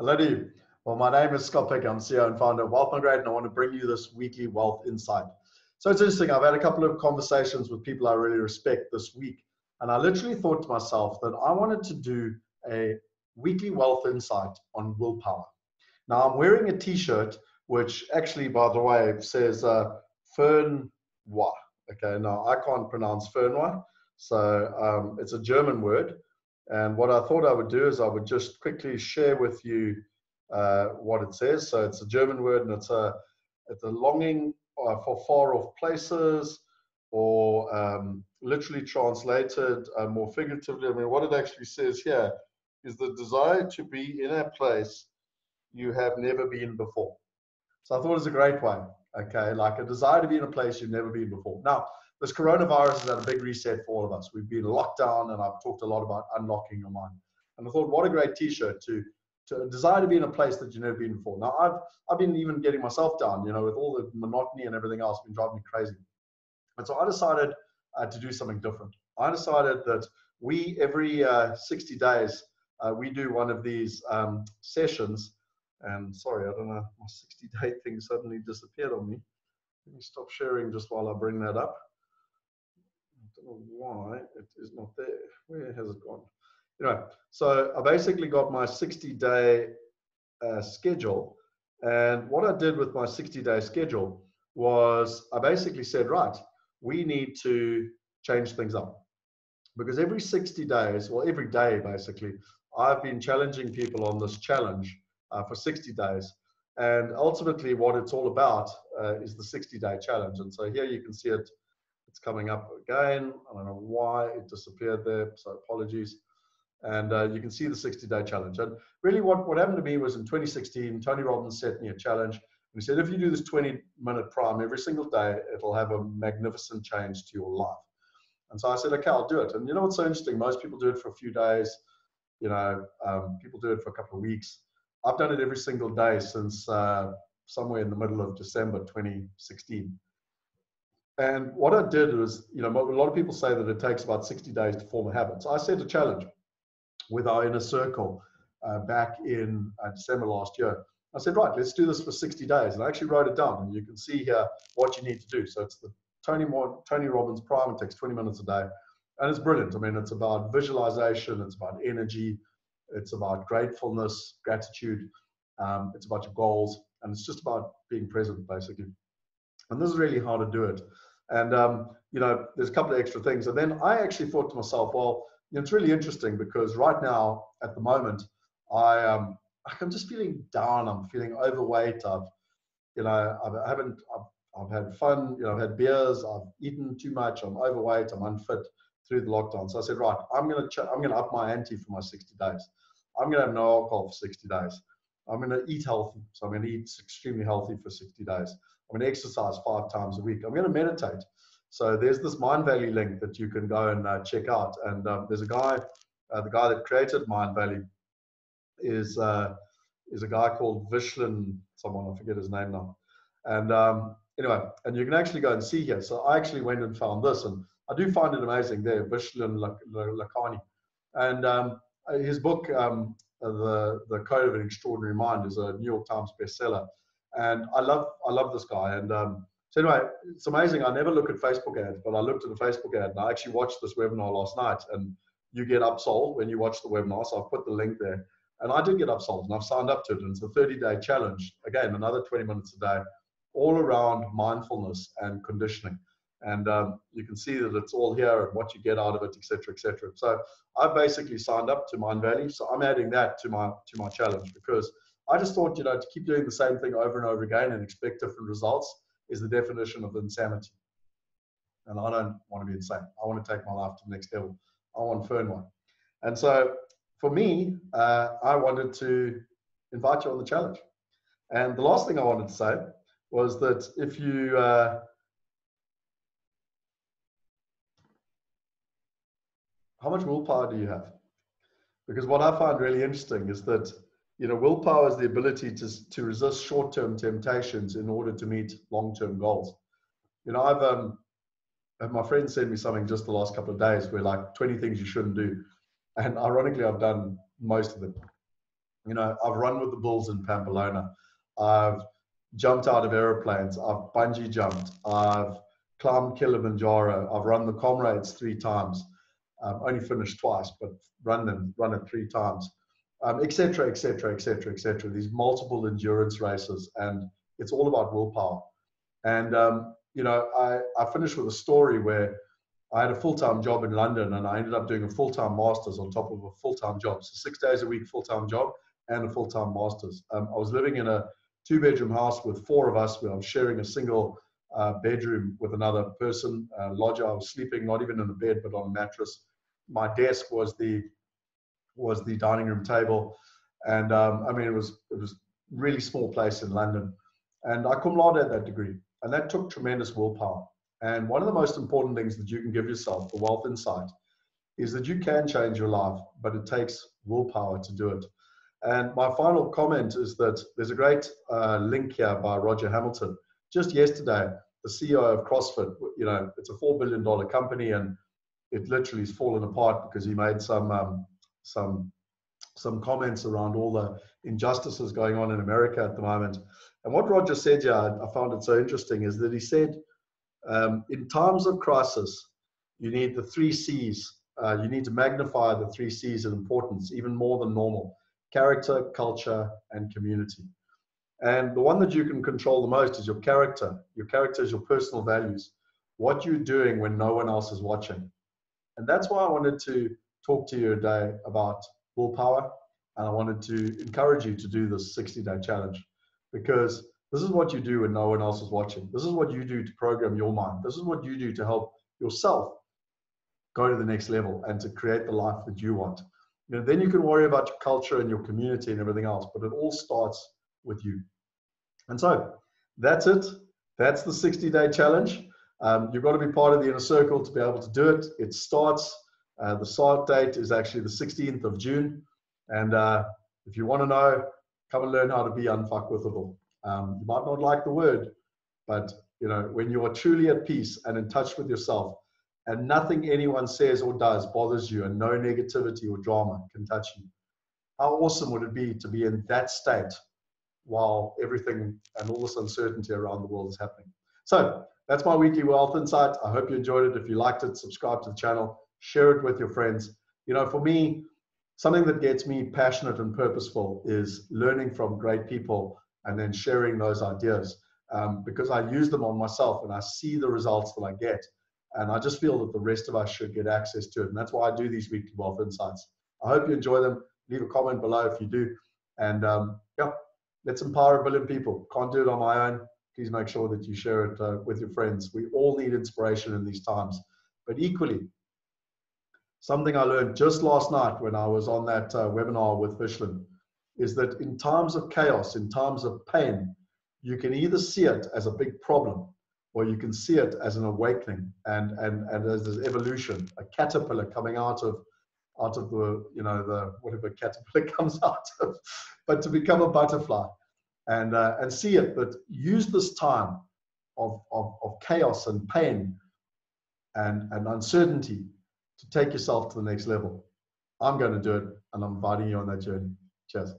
Hello to you. Well, my name is Scott Picken. I'm CEO and founder of Wealth Migrate, and I want to bring you this weekly wealth insight. So it's interesting. I've had a couple of conversations with people I really respect this week, and I literally thought to myself that I wanted to do a weekly wealth insight on willpower. Now, I'm wearing a t-shirt, which actually, by the way, says Fernweh. Okay, now I can't pronounce Fernweh, so it's a German word. And what I thought I would do is I would just quickly share with you what it says. So it's a German word, and it's a longing for far off places, or literally translated more figuratively. I mean, what it actually says here is the desire to be in a place you have never been before. So I thought it was a great way, okay? Like a desire to be in a place you've never been before. Now, this coronavirus has had a big reset for all of us. We've been locked down, and I've talked a lot about unlocking your mind. And I thought, what a great t-shirt to desire to be in a place that you've never been before. Now, I've been even getting myself down, you know, with all the monotony and everything else, been driving me crazy. And so I decided to do something different. I decided that we, every 60 days, we do one of these sessions. And sorry, I don't know, my 60-day thing suddenly disappeared on me. Let me stop sharing just while I bring that up. I don't know why it is not there. Where has it gone? Anyway, so I basically got my 60-day schedule. And what I did with my 60-day schedule was I basically said, right, we need to change things up. Because every 60 days, or every day basically, I've been challenging people on this challenge for 60 days. And ultimately what it's all about is the 60-day challenge. And so here you can see it, it's coming up again. I don't know why it disappeared there, so apologies. And you can see the 60-day challenge. And really what happened to me was in 2016, Tony Robbins set me a challenge. And he said, if you do this 20-minute prime every single day, it'll have a magnificent change to your life. And so I said, okay, I'll do it. And you know what's so interesting? Most people do it for a few days. You know, people do it for a couple of weeks. I've done it every single day since somewhere in the middle of December 2016. And what I did was, you know, a lot of people say that it takes about 60 days to form a habit. So I set a challenge with our inner circle back in December last year. I said, right, let's do this for 60 days. And I actually wrote it down. And you can see here what you need to do. So it's the Tony Robbins Prime. It takes 20 minutes a day. And it's brilliant. I mean, it's about visualization. It's about energy. It's about gratefulness, gratitude. It's about your goals. And it's just about being present, basically. And this is really how to do it. And, you know, there's a couple of extra things. And then I actually thought to myself, well, you know, it's really interesting because right now, at the moment, I'm just feeling down. I'm feeling overweight. I've had fun. You know, I've had beers. I've eaten too much. I'm overweight. I'm unfit through the lockdown. So I said, right, I'm going to up my ante for my 60 days. I'm going to have no alcohol for 60 days. I'm going to eat healthy. So I'm going to eat extremely healthy for 60 days. I'm going to exercise 5 times a week. I'm going to meditate. So there's this Mind Valley link that you can go and check out. And there's a guy, the guy that created Mind Valley is a guy called Vishlin, someone, I forget his name now. And anyway, and you can actually go and see here. So I actually went and found this, and I do find it amazing there, Vishlin Lakhani. And his book, The Code of an Extraordinary Mind, is a New York Times bestseller. And I love this guy. And so anyway, it's amazing. I never look at Facebook ads, but I looked at a Facebook ad, and I actually watched this webinar last night. And you get upsold when you watch the webinar. So I've put the link there. And I did get upsold, and I've signed up to it. And it's a 30-day challenge. Again, another 20 minutes a day, all around mindfulness and conditioning. And you can see that it's all here and what you get out of it, et cetera, et cetera. So I've basically signed up to Mind Valley. So I'm adding that to my challenge, because I just thought, you know, to keep doing the same thing over and over again and expect different results is the definition of insanity. And I don't want to be insane. I want to take my life to the next level. I want Fernweh. And so for me, I wanted to invite you on the challenge. And the last thing I wanted to say was that if you, how much willpower do you have? Because what I find really interesting is that, you know, willpower is the ability to resist short-term temptations in order to meet long-term goals. You know, I've had my friend send me something just the last couple of days where like 20 things you shouldn't do. And ironically, I've done most of them. You know, I've run with the bulls in Pamplona. I've jumped out of airplanes. I've bungee jumped. I've climbed Kilimanjaro. I've run the Comrades 3 times. Only finished twice, but run it 3 times, etc., etc., etc., etc. These multiple endurance races, and it's all about willpower. And you know, I finished with a story where I had a full-time job in London, and I ended up doing a full-time master's on top of a full-time job. So 6 days a week, full-time job, and a full-time master's. I was living in a 2-bedroom house with 4 of us, where I was sharing a single bedroom with another person, lodger. I was sleeping not even in a bed, but on a mattress. My desk was the dining room table, and I mean, it was really small place in London, and I cum laude at that degree, and that took tremendous willpower. And one of the most important things that you can give yourself, the wealth insight, is that you can change your life, but it takes willpower to do it. And my final comment is that there's a great link here by Roger Hamilton. Just yesterday, the CEO of CrossFit, you know, it's a $4 billion company, and it literally has fallen apart because he made some comments around all the injustices going on in America at the moment. And what Roger said here, I found it so interesting, is that he said, in times of crisis, you need the 3 C's. You need to magnify the 3 C's in importance, even more than normal: character, culture, and community. And the one that you can control the most is your character. Your character is your personal values, what you're doing when no one else is watching. And that's why I wanted to talk to you today about willpower. And I wanted to encourage you to do this 60-day challenge, because this is what you do when no one else is watching. This is what you do to program your mind. This is what you do to help yourself go to the next level and to create the life that you want. You know, then you can worry about your culture and your community and everything else, but it all starts with you. And so that's it. That's the 60-day challenge. You've got to be part of the inner circle to be able to do it. It starts, the start date is actually the 16th of June. And if you want to know, come and learn how to be unfuckwithable. You might not like the word, but you know, when you are truly at peace and in touch with yourself, and nothing anyone says or does bothers you, and no negativity or drama can touch you, how awesome would it be to be in that state while everything and all this uncertainty around the world is happening? So that's my weekly wealth insight. I hope you enjoyed it. If you liked it, subscribe to the channel, share it with your friends. You know, for me, something that gets me passionate and purposeful is learning from great people and then sharing those ideas, because I use them on myself and I see the results that I get. And I just feel that the rest of us should get access to it. And that's why I do these weekly wealth insights. I hope you enjoy them. Leave a comment below if you do. And yeah, let's empower 1 billion people. Can't do it on my own. Please make sure that you share it with your friends. We all need inspiration in these times. But equally, something I learned just last night when I was on that webinar with Fishlin is that in times of chaos, in times of pain, you can either see it as a big problem, or you can see it as an awakening and as this evolution, a caterpillar coming out of the, you know, the whatever caterpillar comes out of, but to become a butterfly, and see it. But use this time of chaos and pain and uncertainty to take yourself to the next level. I'm going to do it, and I'm inviting you on that journey. Cheers.